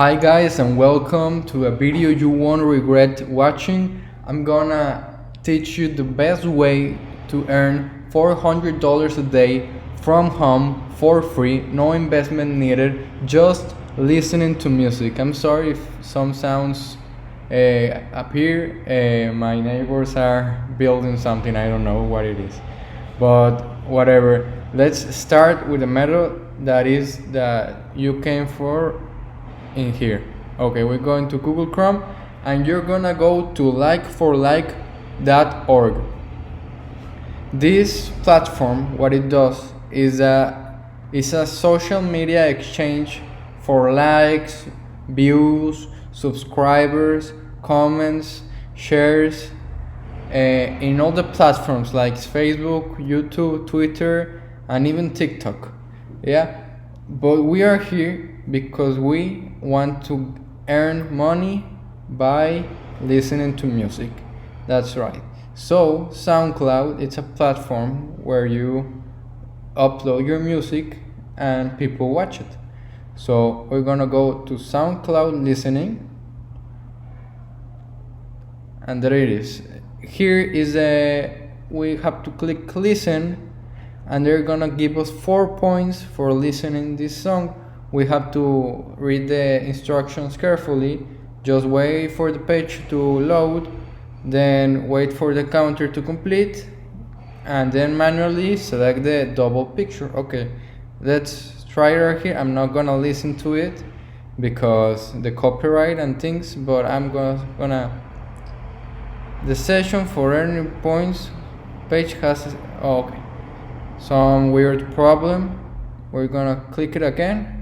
Hi guys and welcome to a video you won't regret watching. I'm gonna teach you the best way to earn $400 a day from home for free, no investment needed, just listening to music. I'm sorry if some sounds appear. My neighbors are building something, I don't know what it is, but whatever. Let's start with a method that you came for in here. Okay, we're going to Google Chrome and you're gonna go to likeforlike.org. This platform, what it does is a social media exchange for likes, views, subscribers, comments, shares in all the platforms like Facebook, YouTube, Twitter, and even TikTok. Yeah, but we are here because we want to earn money by listening to music. That's right. So SoundCloud, it's a platform where you upload your music and people watch it. So we're gonna go to SoundCloud listening, and there it is. Here is we have to click listen, and they're gonna give us 4 points for listening this song. We have to read the instructions carefully. Just wait for the page to load, then wait for the counter to complete, and then manually select the double picture. Okay, let's try it right here. I'm not gonna listen to it because the copyright and things, but I'm gonna the session for earning points page has some weird problem. We're gonna click it again,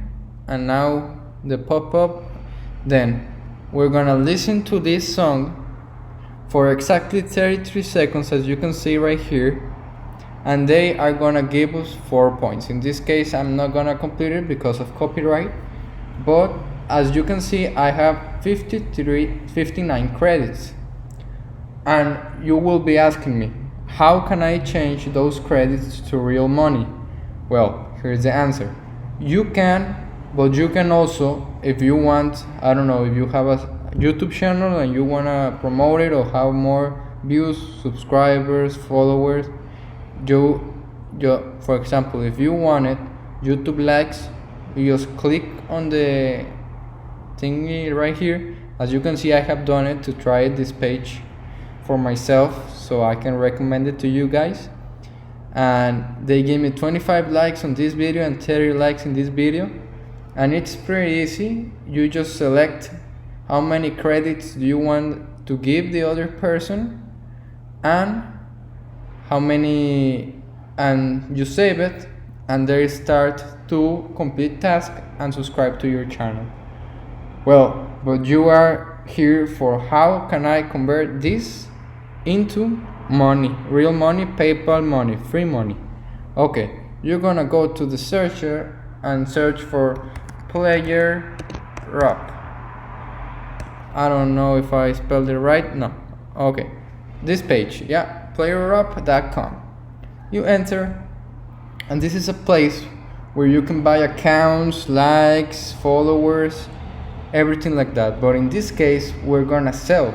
and now the pop-up. Then we're gonna listen to this song for exactly 33 seconds, as you can see right here, and they are gonna give us 4 points. In this case, I'm not gonna complete it because of copyright, but as you can see, I have 59 credits. And you will be asking me, how can I change those credits to real money? Well, here's the answer. You can, but you can also, if you want, I don't know, if you have a YouTube channel and you wanna promote it or have more views, subscribers, followers, for example, if you wanted YouTube likes, you just click on the thingy right here. As you can see, I have done it to try this page for myself, so I can recommend it to you guys. And they gave me 25 likes on this video and 30 likes in this video, and it's pretty easy. You just select how many credits do you want to give the other person, and how many, and you save it, and they start to complete task and subscribe to your channel. Well, but you are here for how can I convert this into money, real money, PayPal money, free money. Okay, you're gonna go to the searcher and search for Player Up. I don't know if I spelled it right. No. Okay, this page, yeah, playerup.com. You enter, and this is a place where you can buy accounts, likes, followers, everything like that. But in this case, we're gonna sell.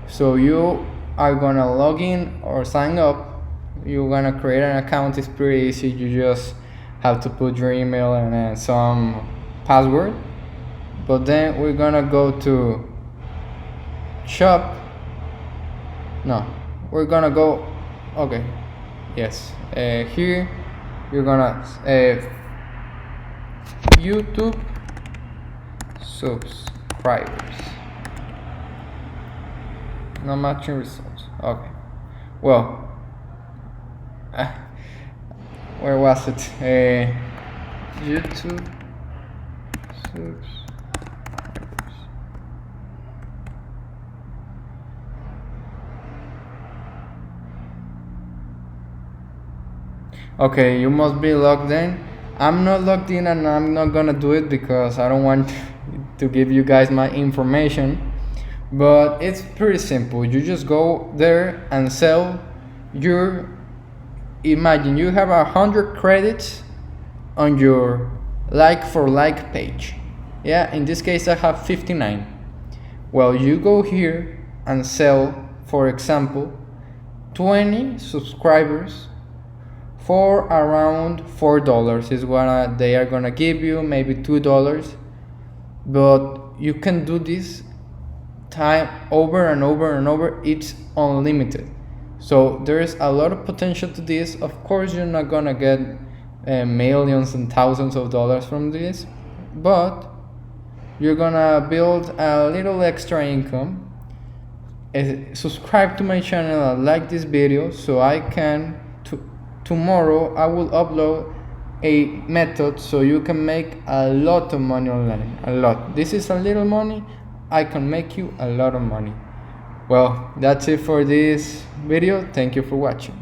So you are gonna log in or sign up. You're gonna create an account. It's pretty easy. You just have to put your email and some password. But then we're gonna go to shop. No, we're gonna go. Okay, yes. Here you're gonna YouTube subscribers. No matching results. Okay. Well, where was it? YouTube subscribers. Okay, you must be logged in. I'm not logged in, and I'm not gonna do it because I don't want to give you guys my information. But it's pretty simple. You just go there and sell your, imagine you have 100 credits on your like for like page. Yeah, in this case I have 59. Well, you go here and sell, for example, 20 subscribers for around $4 is what they are gonna give you, maybe $2. But you can do this time over and over and over. It's unlimited, so there's a lot of potential to this. Of course, you're not gonna get millions and thousands of dollars from this, but you're gonna build a little extra income. Subscribe to my channel and like this video so I can tomorrow I will upload a method so you can make a lot of money online. A lot. This is a little money, I can make you a lot of money. Well, that's it for this video. Thank you for watching.